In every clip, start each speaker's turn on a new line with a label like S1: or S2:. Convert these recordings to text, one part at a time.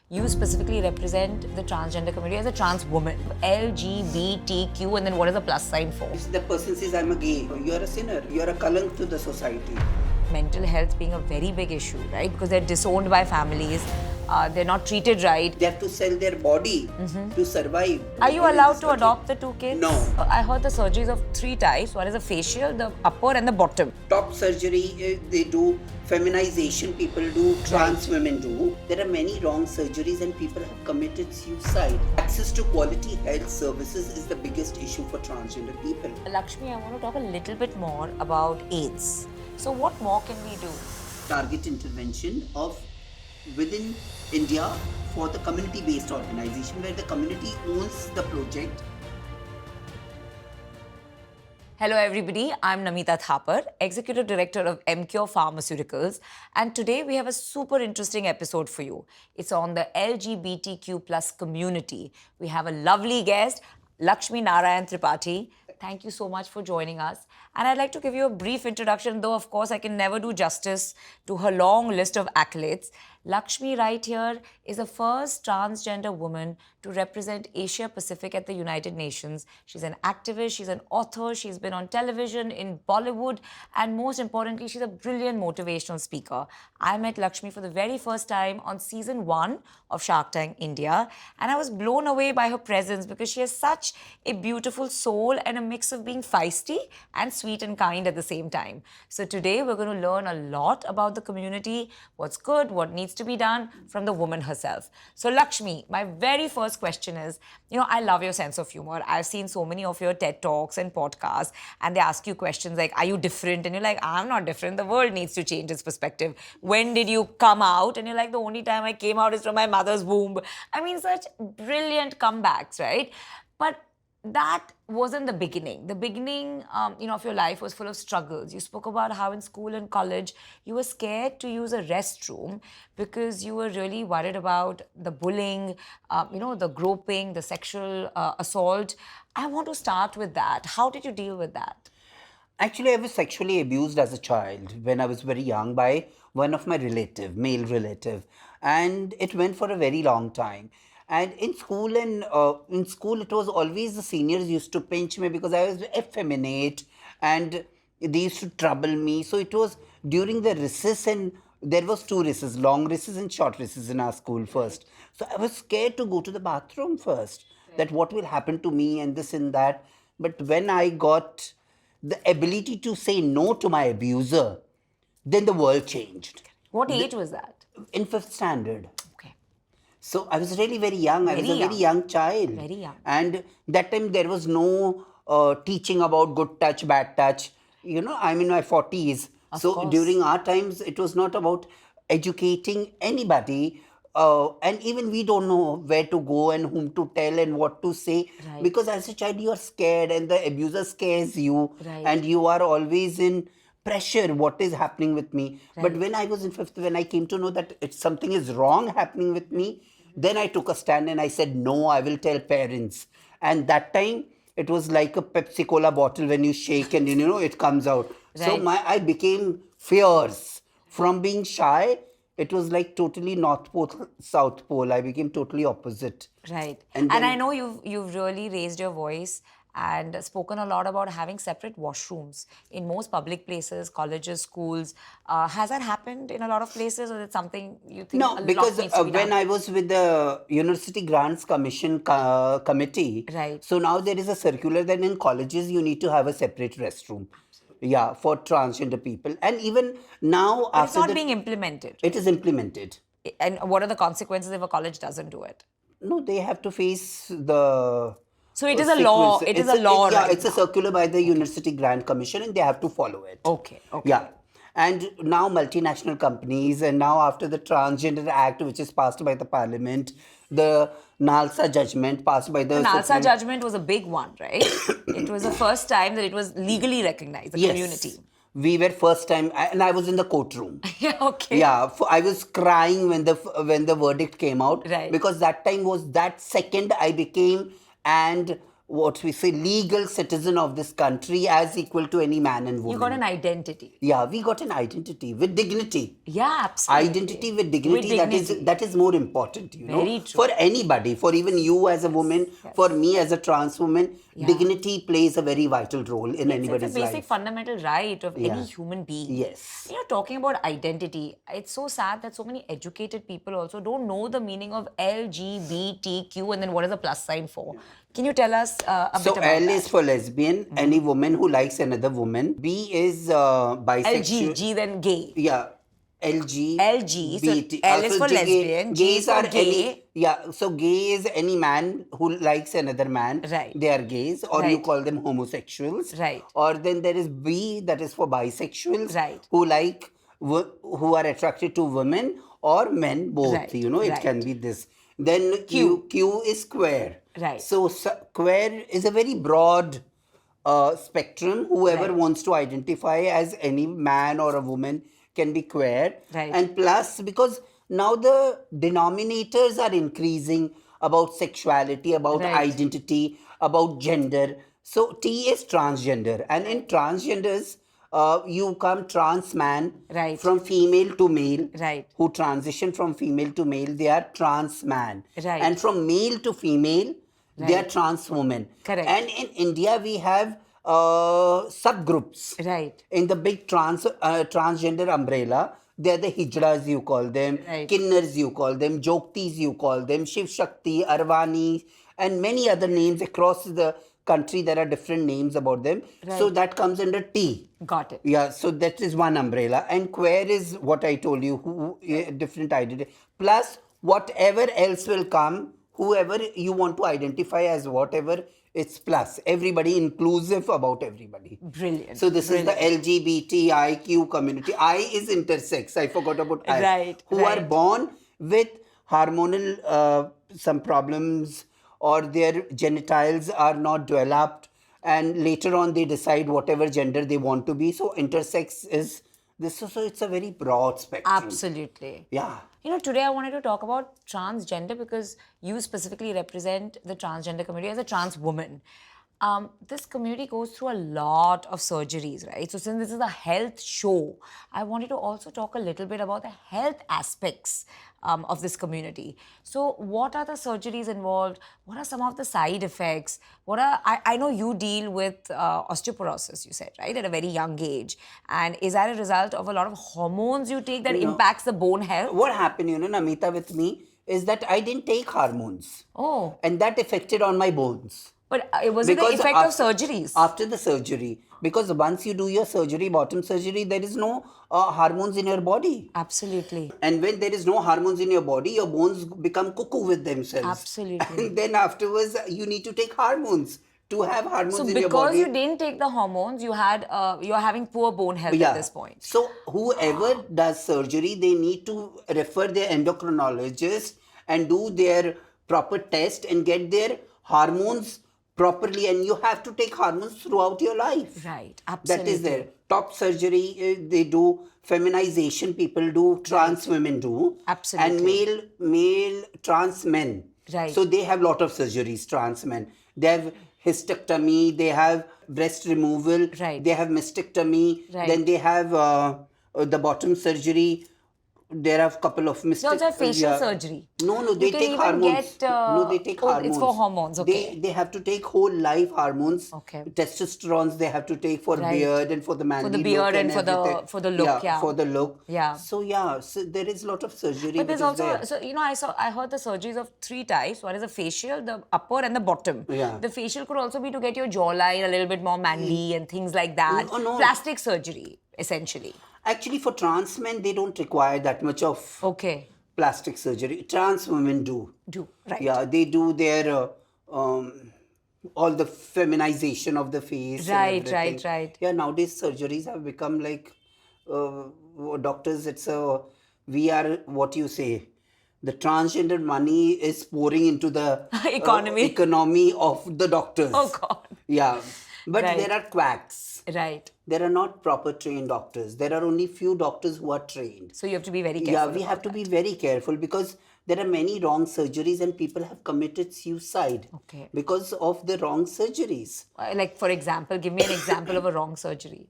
S1: You specifically represent the transgender community as a trans woman. LGBTQ, and then what is the plus sign for?
S2: If the person says, I'm a gay, you're a sinner, you're a kalank to the society.
S1: Mental health being a very big issue, right? Because they're disowned by families, they're not treated right.
S2: They have to sell their body to survive.
S1: Are you allowed to adopt the two kids?
S2: No.
S1: I heard the surgeries of 3 types. One is a facial, the upper and the bottom.
S2: Top surgery, they do feminization, people do, trans women do. There are many wrong surgeries and people have committed suicide. Access to quality health services is the biggest issue for transgender people.
S1: Laxmi, I want to talk a little bit more about AIDS. So what more can we do?
S2: Target intervention of within India for the community-based organization where the community owns the project.
S1: Hello everybody, I'm Namita Thapar, Executive Director of MCure Pharmaceuticals, and today we have a super interesting episode for you. It's on the LGBTQ plus community. We have a lovely guest, Laxmi Narayan Tripathi. Thank you so much for joining us. And I'd like to give you a brief introduction, though of course I can never do justice to her long list of accolades. Laxmi right here is the first transgender woman to represent Asia Pacific at the United Nations. She's an activist, she's an author, she's been on television, in Bollywood, and most importantly, she's a brilliant motivational speaker. I met Laxmi for the very first time on season 1 of Shark Tank India, and I was blown away by her presence because she has such a beautiful soul and a mix of being feisty and sweet and kind at the same time. So today we're going to learn a lot about the community, what's good, what needs to be done from the woman herself. So Laxmi, my very first question is, I love your sense of humor. I've seen so many of your TED Talks and podcasts, and they ask you questions like, are you different? And you're like, I'm not different. The world needs to change its perspective. When did you come out? And you're like, the only time I came out is from my mother's womb. I mean, such brilliant comebacks, right? But that wasn't the beginning. The beginning, of your life was full of struggles. You spoke about how in school and college, you were scared to use a restroom because you were really worried about the bullying, the groping, the sexual assault. I want to start with that. How did you deal with that?
S2: Actually, I was sexually abused as a child when I was very young by one of my male relative, and it went for a very long time. And in school, it was always the seniors used to pinch me because I was effeminate, and they used to trouble me. So it was during the recess, and there was 2 recesses, long recess and short recess in our school first. So I was scared to go to the bathroom first, that what will happen to me and this and that. But when I got the ability to say no to my abuser, then the world changed.
S1: What age was that?
S2: In 5th standard.
S1: Okay.
S2: So I was really very young. I was a very young child.
S1: Very young.
S2: And that time there was no teaching about good touch, bad touch. I'm in my 40s. So
S1: course.
S2: During our times, it was not about educating anybody. And even we don't know where to go and whom to tell and what to say.
S1: Right.
S2: Because as a child, you are scared and the abuser scares you.
S1: Right.
S2: And you are always in pressure, what is happening with me.
S1: Right.
S2: But when I was in 5th, when I came to know that something is wrong happening with me, then I took a stand and I said, no, I will tell parents. And that time, it was like a Pepsi Cola bottle when you shake and, it comes out.
S1: Right.
S2: So I became fierce. From being shy, it was like totally North Pole, South Pole. I became totally opposite.
S1: Right.
S2: And
S1: And
S2: then-
S1: I know you've really raised your voice and spoken a lot about having separate washrooms in most public places, colleges, schools. Has that happened in a lot of places, or is it something you think a
S2: No,
S1: lot
S2: because
S1: needs to be
S2: when
S1: done?
S2: I was with the University Grants Commission committee,
S1: Right.
S2: so now there is a circular that in colleges you need to have a separate restroom. Yeah, for transgender people. And even now,
S1: But it's
S2: after
S1: not being implemented.
S2: it is implemented.
S1: And what are the consequences if a college doesn't do it?
S2: No, they have to face the...
S1: So it is a law. It is a law,
S2: Yeah,
S1: right
S2: it's a circular by the University Grant Commission and they have to follow it.
S1: Okay.
S2: Yeah. And now multinational companies, and now after the Transgender Act, which is passed by the Parliament, the NALSA judgment passed by the...
S1: The NALSA
S2: Supreme-
S1: judgment was a big one, right? It was the first time that it was legally recognized, the community.
S2: We were first time, and I was in the courtroom.
S1: Yeah, okay.
S2: Yeah, I was crying when the verdict came out.
S1: Right.
S2: Because that time was that second I became and what we say, legal citizen of this country as equal to any man and woman.
S1: You got an identity.
S2: Yeah, we got an identity with dignity.
S1: Yeah, absolutely.
S2: Identity with dignity, that is more important,
S1: Very true.
S2: for anybody, for even you as a woman, for me as a trans woman. Dignity plays a very vital role in anybody's life.
S1: It's a basic fundamental right of any human being.
S2: Yes.
S1: Talking about identity, it's so sad that so many educated people also don't know the meaning of LGBTQ and then what is the plus sign for. Can you tell us a bit about
S2: L
S1: that?
S2: is for lesbian, any woman who likes another woman. B is bisexual.
S1: G then gay.
S2: Yeah. LG.
S1: So L is for lesbian, G is for gay.
S2: So gay is any man who likes another man.
S1: Right.
S2: They are gays, or you call them homosexuals.
S1: Right.
S2: Or then there is B, that is for bisexuals.
S1: Right.
S2: Who are attracted to women or men, both.
S1: Right.
S2: It can be this. Then Q is queer.
S1: Right.
S2: So queer is a very broad spectrum. Whoever wants to identify as any man or a woman can be queer.
S1: Right.
S2: And plus, because now the denominators are increasing about sexuality, about identity, about gender. So T is transgender. And in transgenders, you come trans man from female to male.
S1: Right.
S2: Who transition from female to male, they are trans man.
S1: Right.
S2: And from male to female, they are trans women.
S1: Correct.
S2: And in India, we have subgroups.
S1: Right.
S2: In the big transgender umbrella, they are the hijras, you call them, kinnars, you call them, joktis, you call them, Shiv Shakti, Arvani, and many other names across the country. There are different names about them. So that comes under T.
S1: Got it.
S2: Yeah, so that is one umbrella. And queer is what I told you, different identity. Plus, whatever else will come, whoever you want to identify as whatever, it's plus. Everybody, inclusive about everybody.
S1: Brilliant.
S2: So this is the LGBTIQ community. I is intersex. I forgot about I.
S1: Right.
S2: Who are born with hormonal some problems, or their genitals are not developed, and later on they decide whatever gender they want to be. So intersex is this. So it's a very broad spectrum.
S1: Absolutely.
S2: Yeah.
S1: Today I wanted to talk about transgender because you specifically represent the transgender community as a trans woman. This community goes through a lot of surgeries, right? So since this is a health show, I wanted to also talk a little bit about the health aspects of this community. So what are the surgeries involved? What are some of the side effects? I know you deal with osteoporosis, you said, right? At a very young age. And is that a result of a lot of hormones you take that impacts the bone health?
S2: What happened, Namita, with me is that I didn't take hormones.
S1: Oh.
S2: And that affected on my bones.
S1: But was it the effect of surgeries?
S2: After the surgery. Because once you do your surgery, bottom surgery, there is no hormones in your body.
S1: Absolutely.
S2: And when there is no hormones in your body, your bones become cuckoo with themselves.
S1: Absolutely.
S2: And then afterwards, you need to take hormones to have hormones in your body.
S1: So because you didn't take the hormones, you're having poor bone health at this point.
S2: So whoever does surgery, they need to refer their endocrinologist and do their proper test and get their hormones properly, and you have to take hormones throughout your life.
S1: Right, absolutely.
S2: That is there. Top surgery, they do. Feminization people do. Trans women do.
S1: Absolutely.
S2: And male trans men.
S1: Right.
S2: So they have lot of surgeries, trans men. They have hysterectomy, they have breast removal, they have mastectomy, then they have the bottom surgery. There are a couple of
S1: They also have facial surgery.
S2: No, they take hormones. They take hormones.
S1: It's for hormones, okay.
S2: They have to take whole life hormones.
S1: Okay.
S2: Testosterone they have to take for beard and for the manly look.
S1: For the beard and for the look,
S2: for the look.
S1: Yeah.
S2: So so there is a lot of surgery.
S1: But there's also, I heard the surgeries of 3 types. One is the facial, the upper and the bottom.
S2: Yeah.
S1: The facial could also be to get your jawline a little bit more manly and things like that.
S2: No.
S1: Plastic surgery, essentially.
S2: Actually, for trans men, they don't require that much of plastic surgery. Trans women do.
S1: Right.
S2: Yeah, they do their all the feminization of the face.
S1: Right.
S2: Yeah, nowadays surgeries have become like doctors. We are what you say. The transgender money is pouring into the economy of the doctors.
S1: Oh God.
S2: Yeah, but there are quacks.
S1: Right.
S2: There are not proper trained doctors. There are only few doctors who are trained.
S1: So you have to be very careful.
S2: Yeah, we have to be very careful because there are many wrong surgeries and people have committed suicide
S1: Okay.
S2: because of the wrong surgeries.
S1: Like, for example, give me an example of a wrong surgery.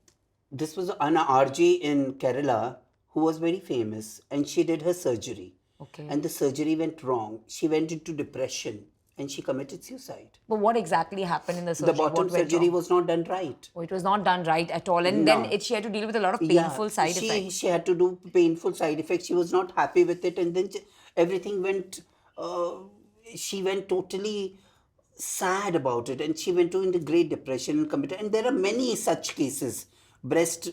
S2: This was an RJ in Kerala who was very famous and she did her surgery.
S1: Okay.
S2: And the surgery went wrong. She went into depression and she committed suicide.
S1: But what exactly happened in the surgery?
S2: The bottom
S1: What went
S2: surgery
S1: wrong?
S2: was not done right.
S1: Oh, it was not done right at all. And
S2: No.
S1: then she had to deal with a lot of painful side effects.
S2: She had to do painful side effects. She was not happy with it, and then everything went. She went totally sad about it, and she went into great depression and committed. And there are many such cases. Breast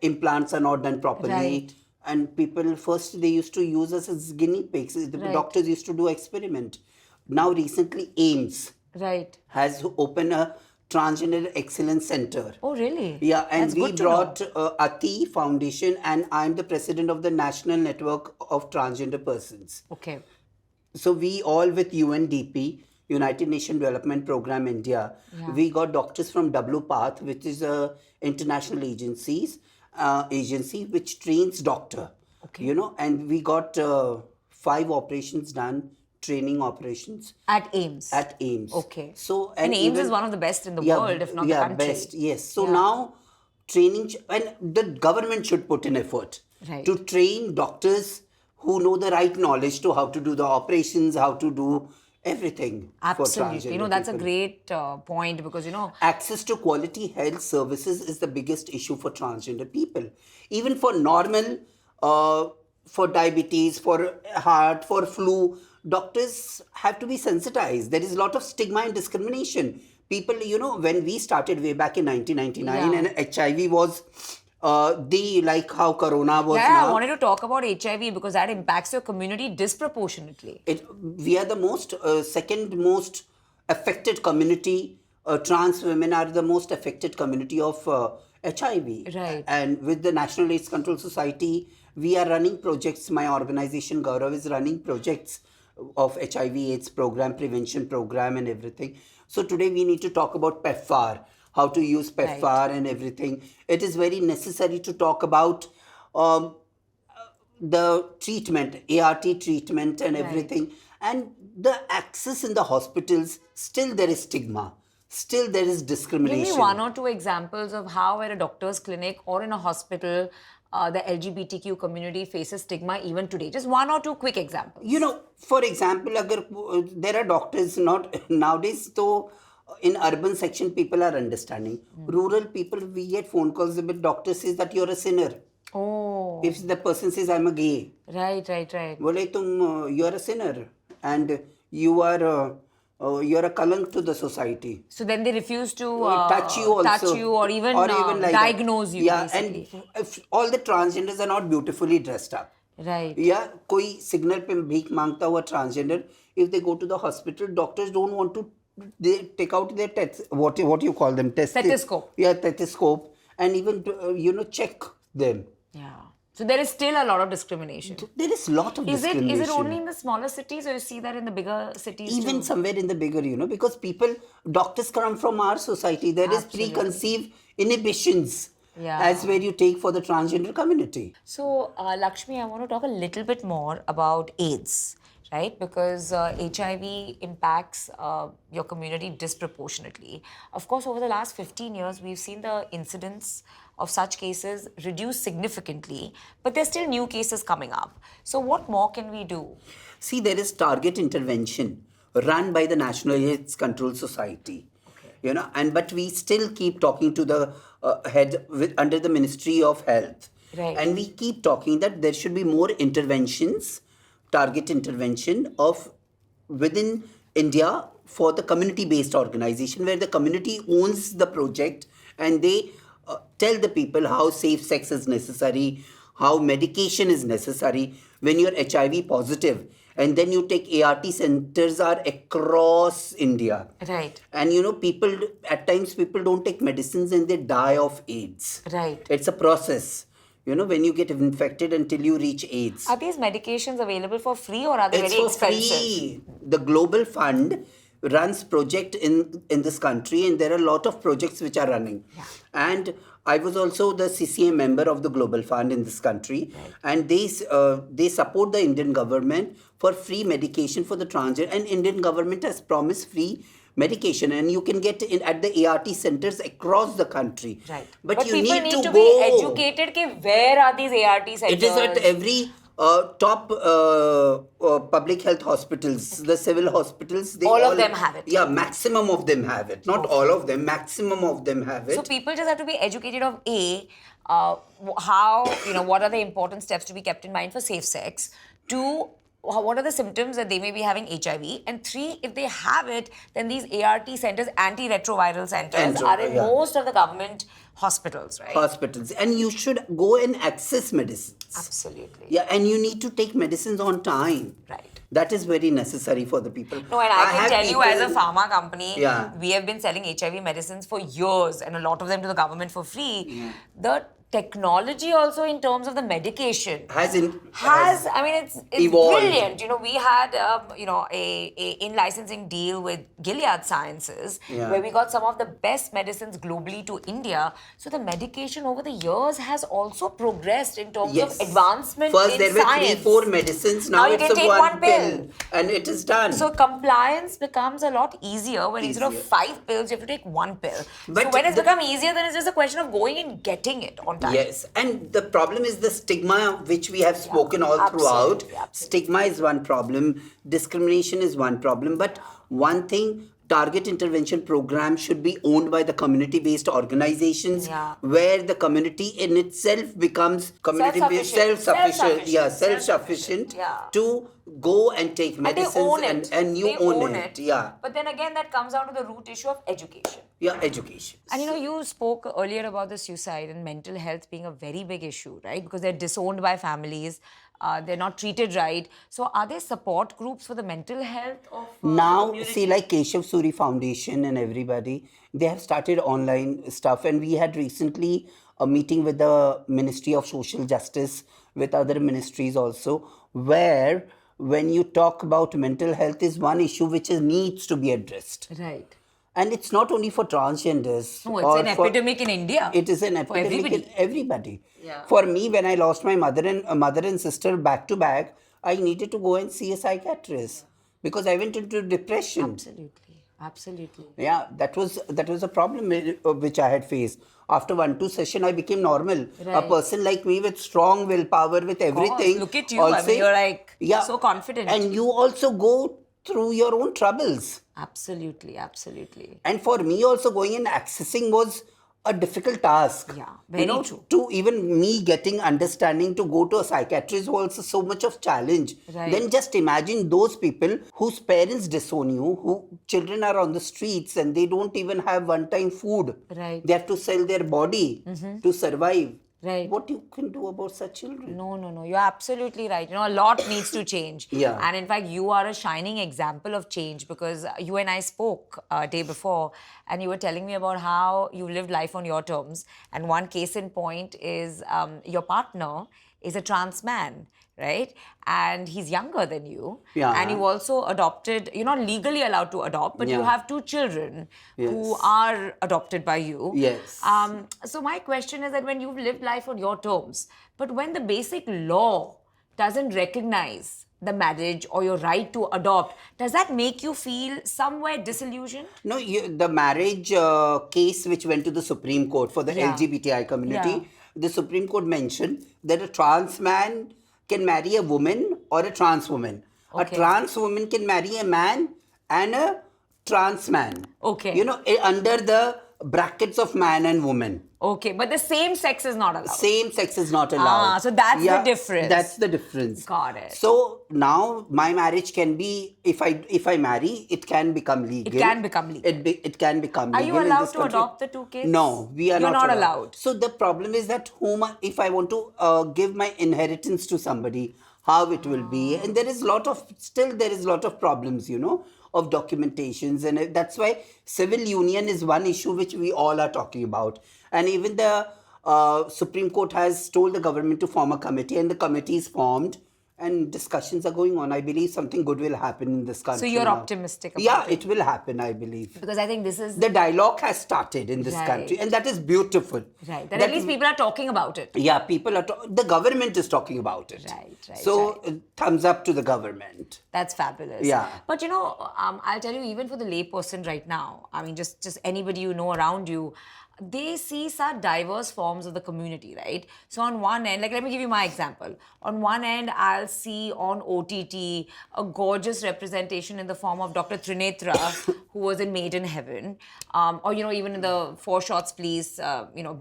S2: implants are not done properly.
S1: Right.
S2: And people first they used to use us as guinea pigs. The doctors used to do experiment. Now recently AIMS
S1: Right.
S2: has opened a transgender excellence center.
S1: Oh, really?
S2: Yeah, and
S1: That's
S2: we
S1: good to know.
S2: brought Ati Foundation, and I'm the president of the National Network of Transgender Persons.
S1: Okay.
S2: So we all with UNDP, United Nations Development Program India, we got doctors from W Path, which is a international agency which trains doctor.
S1: Okay.
S2: You know, and we got 5 operations done, training operations
S1: At AIMS.
S2: at AIMS.
S1: Okay.
S2: So
S1: And AIMS
S2: even-
S1: is one of the best in the world, if not the country.
S2: best. Yes. So now training and the government should put in effort
S1: Right.
S2: to train doctors who know the right knowledge to how to do the operations, how to do everything. For
S1: Absolutely.
S2: transgender
S1: That's a
S2: people.
S1: great point because,
S2: Access to quality health services is the biggest issue for transgender people. Even for normal, for diabetes, for heart, for flu, doctors have to be sensitized. There is a lot of stigma and discrimination. People, when we started way back in 1999
S1: Yeah.
S2: and HIV was like how Corona was
S1: I
S2: now.
S1: wanted to talk about HIV because that impacts your community disproportionately.
S2: We are the second most affected community. Trans women are the most affected community of HIV.
S1: Right.
S2: And with the National AIDS Control Society, we are running projects. My organization, Gaurav, is running projects of HIV/AIDS program, prevention program, and everything. So today we need to talk about PEPFAR, how to use PEPFAR and everything. It is very necessary to talk about the treatment, ART treatment and everything. And the access in the hospitals, still there is stigma. Still there is
S1: Give
S2: discrimination.
S1: me 1 or 2 examples of how at a doctor's clinic or in a hospital, the LGBTQ community faces stigma even today. Just 1 or 2 quick examples.
S2: For example, there are doctors not nowadays, so in urban section people are understanding. Rural people, we get phone calls about doctor says that you're a sinner.
S1: Oh,
S2: If the person says I'm a gay,
S1: right.
S2: bole you're a sinner and you're a kalank to the society.
S1: So then they refuse to
S2: Touch you also.
S1: or even
S2: like that.
S1: diagnose you,
S2: Yeah,
S1: basically.
S2: and if all the transgenders are not beautifully dressed up.
S1: Right.
S2: Yeah, कोई signal पे भीख मांगता हुआ transgender, if they go to the hospital, doctors don't want to, they take out their what you call them?
S1: Stethoscope.
S2: Yeah, stethoscope, and even check them.
S1: Yeah. So there is still a lot of discrimination.
S2: There is a lot of
S1: Is
S2: discrimination.
S1: it only in the smaller cities or you see that in the bigger cities
S2: Even
S1: too?
S2: somewhere in the bigger, because doctors come from our society. There is
S1: Absolutely.
S2: preconceived inhibitions
S1: Yeah.
S2: as where you take for the transgender community.
S1: So, Laxmi, I want to talk a little bit more about AIDS, right? Because HIV impacts your community disproportionately. Of course, over the last 15 years, we've seen the incidence of such cases reduce significantly, but there's still new cases coming up. So, what more can we do?
S2: See, there is target intervention run by the National AIDS Control Society. But we still keep talking to the head under the Ministry of Health.
S1: Right.
S2: And we keep talking that there should be more interventions, target intervention of within India for the community-based organization where the community owns the project and they tell the people how safe sex is necessary, how medication is necessary when you're HIV positive. And then you take ART centers are across India.
S1: Right.
S2: And at times people don't take medicines and they die of AIDS.
S1: Right.
S2: It's a process. When you get infected until you reach AIDS.
S1: Are these medications available for free or are they
S2: It's
S1: very
S2: for
S1: expensive?
S2: free. The Global Fund runs project in this country, and there are a lot of projects which are running. And I was also the CCA member of the Global Fund in this country, and they support the Indian government for free medication for the transgender, and Indian government has promised free medication, and you can get in at the ART centers across the country.
S1: Right.
S2: But you
S1: people
S2: need to
S1: be
S2: go.
S1: educated ki where are these ART centers?
S2: It is at every top public health hospitals, the civil hospitals.
S1: All of them have it.
S2: Yeah, maximum of them have it. Not all of them, maximum of them have it.
S1: So people just have to be educated of how, what are the important steps to be kept in mind for safe sex. 2, what are the symptoms that they may be having HIV? And 3, if they have it, then these ART centers, antiretroviral centers, are in most of the government hospitals, right?
S2: Hospitals. And you should go and access medicines.
S1: Absolutely.
S2: Yeah, and you need to take medicines on time.
S1: Right.
S2: That is very necessary for the people.
S1: No, and I can tell you as a pharma company,
S2: Yeah.
S1: we have been selling HIV medicines for years, and a lot of them to the government for free.
S2: Yeah.
S1: The technology also in terms of the medication
S2: has
S1: I mean, it's
S2: evolved.
S1: Brilliant. We had a in-licensing deal with Gilead Sciences where we got some of the best medicines globally to India. So the medication over the years has also progressed in terms of advancement
S2: First
S1: in
S2: there were
S1: science.
S2: 3-4 medicines, now
S1: you
S2: it's
S1: can take
S2: one
S1: pill.
S2: and it is done.
S1: So compliance becomes a lot easier when instead of 5 pills, you have to take 1 pill.
S2: But
S1: so when it's become easier, then it's just a question of going and getting it on time.
S2: Yes, and the problem is the stigma which we have spoken all throughout.
S1: Absolutely.
S2: Stigma is one problem, discrimination is one problem, but one thing, target intervention program should be owned by the community-based organizations where the community in itself becomes self-sufficient to go and take medicines and you own it. Yeah.
S1: But then again, that comes down to the root issue of education.
S2: Yeah, education.
S1: And you spoke earlier about the suicide and mental health being a very big issue, right? Because they're disowned by families. They're not treated right. So are there support groups for the mental health of
S2: now,
S1: community?
S2: see, like Keshav Suri Foundation and everybody, they have started online stuff. And we had recently a meeting with the Ministry of Social Justice, with other ministries also, where when you talk about mental health is one issue which needs to be addressed.
S1: Right.
S2: And it's not only for transgenders.
S1: No, it's an epidemic in India.
S2: It is an epidemic in everybody.
S1: Yeah.
S2: For me, when I lost my mother and sister back to back, I needed to go and see a psychiatrist because I went into depression.
S1: Absolutely.
S2: Yeah, that was a problem which I had faced. After 1-2 session, I became normal.
S1: Right.
S2: A person like me with strong willpower, with everything.
S1: Look at you. I mean, you're like so confident.
S2: And you also go through your own troubles.
S1: Absolutely.
S2: And for me also, going and accessing was a difficult task.
S1: Yeah, very true.
S2: To even me getting understanding to go to a psychiatrist was also so much of challenge.
S1: Right.
S2: Then just imagine those people whose parents disown you, who children are on the streets and they don't even have one-time food.
S1: Right.
S2: They have to sell their body to survive.
S1: Right.
S2: What you can do about such children?
S1: No. You're absolutely right. A lot needs to change.
S2: Yeah.
S1: And in fact, you are a shining example of change because you and I spoke day before and you were telling me about how you lived life on your terms. And one case in point is your partner is a trans man, right? And he's younger than you.
S2: Yeah.
S1: And you also adopted, you're not legally allowed to adopt, but you have 2 children who are adopted by you.
S2: Yes.
S1: So my question is that when you've lived life on your terms, but when the basic law doesn't recognize the marriage or your right to adopt, does that make you feel somewhere disillusioned?
S2: No, the marriage case which went to the Supreme Court for the LGBTI community, the Supreme Court mentioned that a trans man can marry a woman or a trans woman. Okay. A trans woman can marry a man and a trans man.
S1: Okay.
S2: Under the brackets of man and woman.
S1: Okay, but the same sex is not allowed.
S2: Same sex is not allowed.
S1: So that's the difference.
S2: That's the difference.
S1: Got it.
S2: So now my marriage can be, if I marry, it can become legal.
S1: It can become legal.
S2: It can become legal.
S1: Are you allowed to adopt the 2 kids?
S2: No, we are
S1: You're
S2: not
S1: allowed.
S2: So the problem is that if I want to give my inheritance to somebody, how it will be. And there is a lot of problems, of documentations. And that's why civil union is one issue which we all are talking about. And even the Supreme Court has told the government to form a committee, and the committee is formed. and discussions are going on. I believe something good will happen in this country.
S1: So you're
S2: now.
S1: optimistic about
S2: Yeah,
S1: it?
S2: it will happen, I believe.
S1: Because I think this is
S2: The dialogue has started in this country,
S1: Right.
S2: and that is beautiful.
S1: right. That at least people are talking about it.
S2: Yeah, people are. The government is talking about it.
S1: Right,
S2: So thumbs up to the government.
S1: That's fabulous.
S2: Yeah.
S1: But I'll tell you, even for the layperson right now, I mean, just anybody you know around you, they see such diverse forms of the community, right? So on one end, like let me give you my example. On one end, I'll see on OTT a gorgeous representation in the form of Dr. Trinetra, who was in Made in Heaven, or even in the Four Shots Please,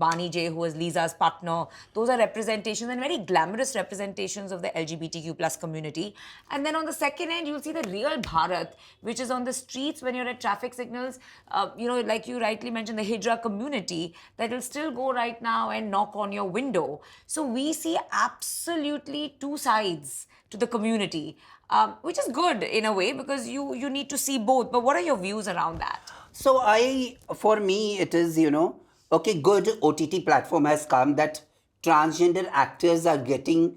S1: Bani J, who was Lisa's partner. Those are representations and very glamorous representations of the LGBTQ plus community. And then on the second end, you'll see the real Bharat, which is on the streets when you're at traffic signals. Like you rightly mentioned, the Hijra community that will still go right now and knock on your window. So we see absolutely two sides to the community, which is good in a way because you need to see both. But what are your views around that?
S2: So for me, it is, okay, good OTT platform has come that transgender actors are getting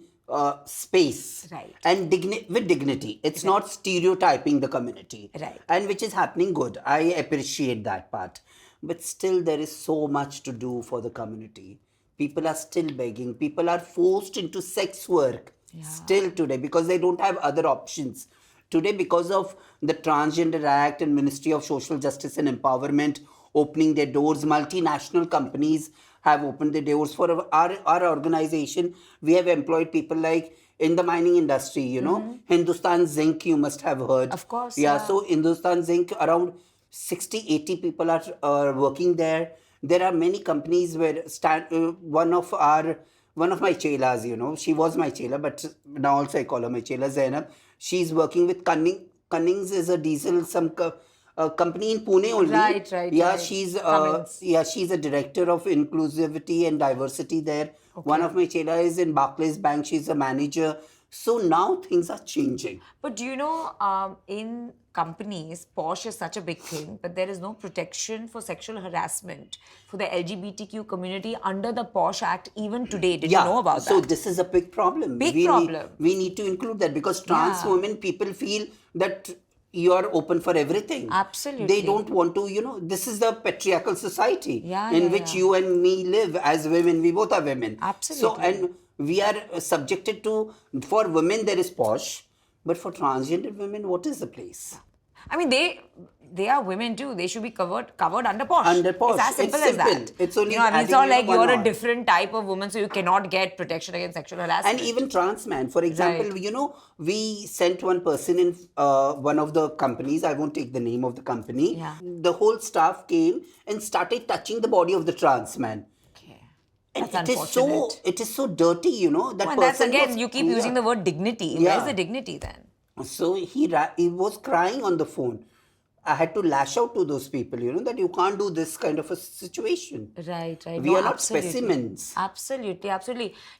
S2: space
S1: Right.
S2: and with dignity. It's not stereotyping the community.
S1: Right.
S2: And which is happening good. I appreciate that part. But still, there is so much to do for the community. People are still begging. People are forced into sex work still today because they don't have other options. Today, because of the Transgender Act and Ministry of Social Justice and Empowerment opening their doors, multinational companies have opened their doors for our organization. We have employed people like in the mining industry, Hindustan Zinc, you must have heard.
S1: Of course,
S2: Yeah,
S1: yeah.
S2: so Hindustan Zinc, around 60-80 people are working there. There are many companies where one of my chelas, she was my chela, but now also I call her my chela, Zainab. She's working with Cunnings is a diesel company in Pune only.
S1: Right,
S2: Yeah,
S1: right.
S2: she's a director of inclusivity and diversity there. One of my chela is in Barclays Bank. She's a manager. So now things are changing.
S1: But do you know, in companies, posh is such a big thing, but there is no protection for sexual harassment for the LGBTQ community under the POSH Act even today. Did you know about
S2: so
S1: that?
S2: this is a big problem.
S1: Big problem.
S2: We need to include that because trans
S1: Yeah.
S2: women, people feel that you are open for everything.
S1: Absolutely.
S2: They don't want to, this is the patriarchal society
S1: Yeah,
S2: in
S1: yeah,
S2: which
S1: yeah.
S2: you and me live as women. We both are women.
S1: Absolutely.
S2: So, and we are subjected to, for women, there is posh, but for transgender women, what is the place?
S1: I mean, they are women too. They should be covered under POSH.
S2: Under POSH.
S1: It's as simple
S2: It's
S1: as that.
S2: simple. It's only
S1: it's
S2: adding,
S1: not like
S2: one
S1: you're a
S2: odd.
S1: different type of woman, so you cannot get protection against sexual harassment.
S2: And even trans man. For example,
S1: Right.
S2: we sent one person in one of the companies. I won't take the name of the company.
S1: Yeah.
S2: The whole staff came and started touching the body of the trans man.
S1: Okay.
S2: And
S1: That's
S2: it
S1: unfortunate.
S2: is so dirty, that
S1: Well,
S2: person
S1: that's again,
S2: was,
S1: you keep using the word dignity.
S2: Yeah.
S1: Where's the dignity then?
S2: So he was crying on the phone. I had to lash out to those people, that you can't do this kind of a situation.
S1: Right.
S2: We are not specimens.
S1: Absolutely.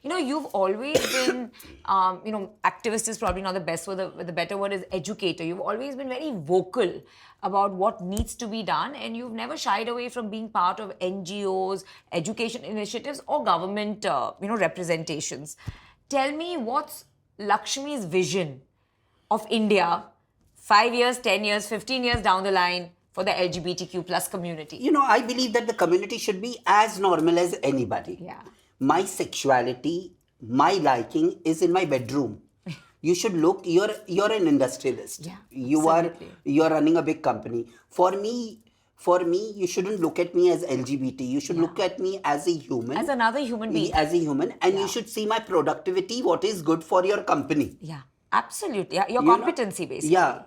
S1: You've always been, activist is probably not the best word. The better word is educator. You've always been very vocal about what needs to be done, and you've never shied away from being part of NGOs, education initiatives, or government, representations. Tell me, what's Laxmi's vision of India 5 years, 10 years, 15 years down the line for the LGBTQ plus community?
S2: I believe that the community should be as normal as anybody.
S1: Yeah.
S2: My sexuality, my liking is in my bedroom. You should look, you're an industrialist.
S1: Yeah,
S2: You're running a big company. For me, you shouldn't look at me as LGBT. You should look at me as a human.
S1: As another human being.
S2: As a human. And you should see my productivity, what is good for your company.
S1: Yeah, absolutely. Yeah, your competency, basically.
S2: Yeah.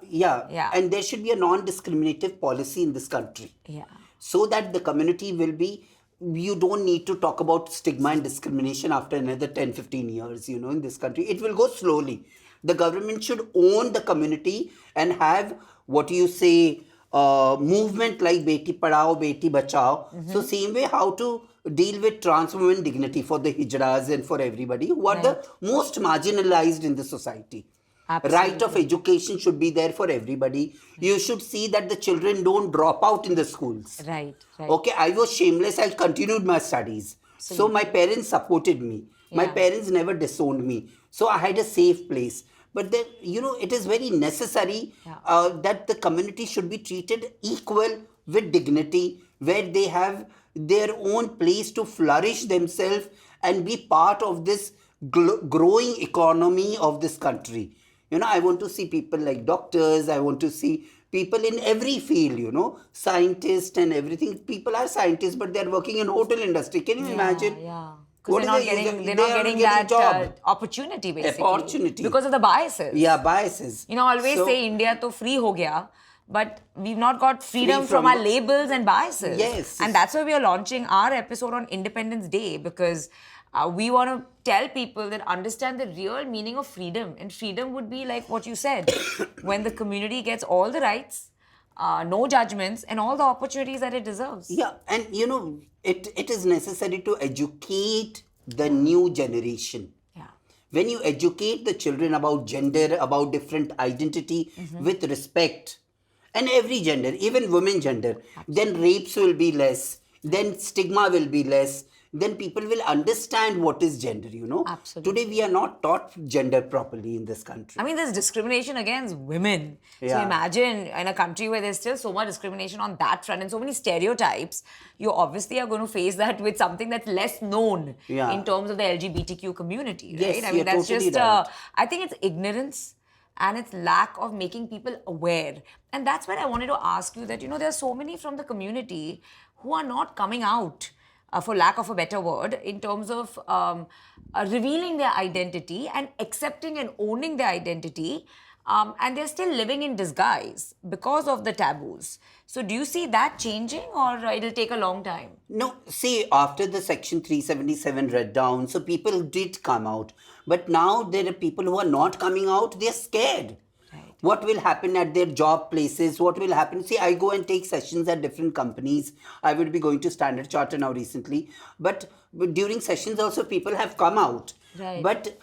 S2: And there should be a non-discriminative policy in this country.
S1: Yeah.
S2: So that the community will be, you don't need to talk about stigma and discrimination after another 10, 15 years, in this country. It will go slowly. The government should own the community and have, movement like Beti Padhao, Beti Bachao.
S1: Mm-hmm.
S2: So same way how to deal with trans women dignity for the hijras and for everybody who are the most marginalized in the society.
S1: Absolutely.
S2: Right of education should be there for everybody. You should see that the children don't drop out in the schools.
S1: Right.
S2: Okay, I was shameless. I continued my studies. So my parents supported me. My parents never disowned me. So I had a safe place. But then, it is very necessary that the community should be treated equal with dignity, where they have their own place to flourish themselves and be part of this growing economy of this country. I want to see people like doctors, I want to see people in every field, scientists and everything. People are scientists, but they're working in hotel industry. Can you imagine?
S1: Yeah.
S2: What
S1: Because
S2: is the
S1: they're not getting that
S2: job
S1: opportunity, basically.
S2: opportunity
S1: Because of the biases.
S2: Yeah, biases.
S1: Always
S2: So,
S1: say India to free ho gaya, but we've not got freedom
S2: Free
S1: from
S2: from
S1: our
S2: the-
S1: labels and biases.
S2: Yes.
S1: And that's why we are launching our episode on Independence Day, because we want to tell people that understand the real meaning of freedom. And freedom would be like what you said, when the community gets all the rights, no judgments, and all the opportunities that it deserves.
S2: yeah, and it is necessary to educate the new generation.
S1: Yeah.
S2: When you educate the children about gender, about different identity with respect, and every gender, even women gender, then rapes will be less, then stigma will be less, then people will understand what is gender,
S1: Absolutely.
S2: Today we are not taught gender properly in this country.
S1: I mean, there's discrimination against women. So
S2: Yeah.
S1: imagine in a country where there's still so much discrimination on that front and so many stereotypes, you obviously are going to face that with something that's less known
S2: Yeah.
S1: in terms of the LGBTQ community, right?
S2: Yes,
S1: I mean,
S2: you're
S1: that's
S2: totally
S1: just,
S2: right.
S1: I think it's ignorance and it's lack of making people aware. And that's where I wanted to ask you that, there are so many from the community who are not coming out, for lack of a better word, in terms of revealing their identity and accepting and owning their identity. And they're still living in disguise because of the taboos. So do you see that changing, or it'll take a long time?
S2: No, see, after the Section 377 read down, so people did come out. But now there are people who are not coming out, they're scared.
S1: Right.
S2: What will happen at their job places? What will happen? See, I go and take sessions at different companies. I will be going to Standard Charter now recently. But during sessions also, people have come out.
S1: Right.
S2: But,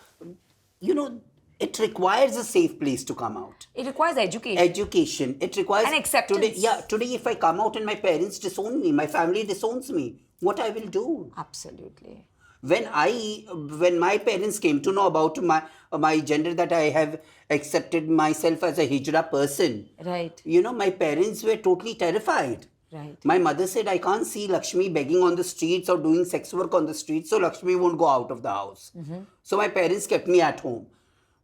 S2: it requires a safe place to come out.
S1: It requires education.
S2: Education. It requires...
S1: And acceptance.
S2: Today if I come out and my parents disown me, my family disowns me, what I will do?
S1: Absolutely.
S2: When my parents came to know about my gender, that I have accepted myself as a hijra person,
S1: Right.
S2: my parents were totally terrified.
S1: Right.
S2: My mother said, I can't see Laxmi begging on the streets or doing sex work on the streets, so Laxmi won't go out of the house. So my parents kept me at home.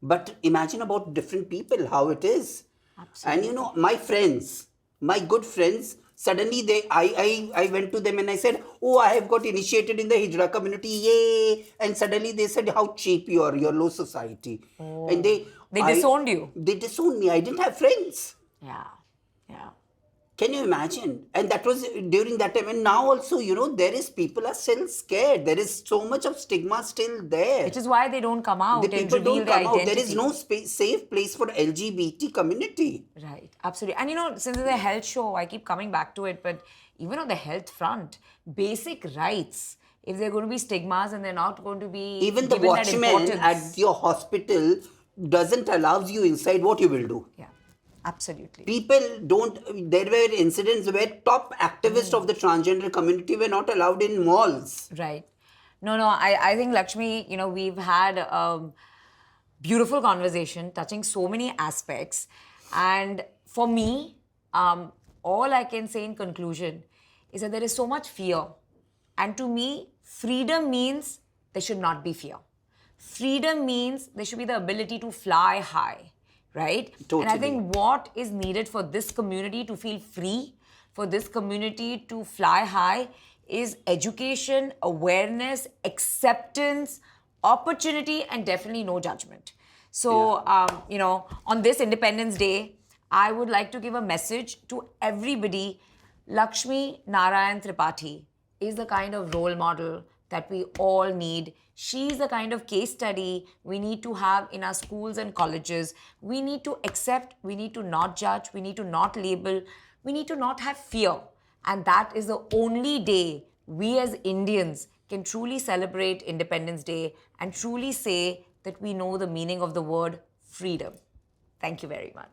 S2: But imagine about different people, how it is.
S1: Absolutely.
S2: And my friends, my good friends, suddenly I went to them and I said, oh, I have got initiated in the Hijra community, yay! And suddenly they said, how cheap you are, you're low society.
S1: Oh.
S2: And
S1: They disowned you.
S2: They disowned me. I didn't have friends.
S1: Yeah. Yeah.
S2: Can you imagine? And that was during that time. And now also, people are still scared. There is so much of stigma still there.
S1: Which is why they don't come out
S2: The
S1: and
S2: people
S1: reveal
S2: don't
S1: their
S2: come out.
S1: identity.
S2: There is no safe place for LGBT community.
S1: Right, absolutely. And since it's a health show, I keep coming back to it, but even on the health front, basic rights, if there are going to be stigmas and they're not going to be
S2: Even the
S1: given that
S2: watchman
S1: importance.
S2: at your hospital doesn't allow you inside. What you will do?
S1: Yeah, absolutely.
S2: People don't... There were incidents where top activists of the transgender community were not allowed in malls.
S1: Right. No, I think, Laxmi, we've had beautiful conversation touching so many aspects. And for me, all I can say in conclusion is that there is so much fear. And to me, freedom means there should not be fear. Freedom means there should be the ability to fly high, right?
S2: Totally.
S1: And I think what is needed for this community to feel free, for this community to fly high, is education, awareness, acceptance, opportunity, and definitely no judgment. So, on this Independence Day, I would like to give a message to everybody. Laxmi Narayan Tripathi is the kind of role model that we all need. She's the kind of case study we need to have in our schools and colleges. We need to accept, we need to not judge, we need to not label, we need to not have fear. And that is the only day we as Indians can truly celebrate Independence Day and truly say that we know the meaning of the word freedom. Thank you very much.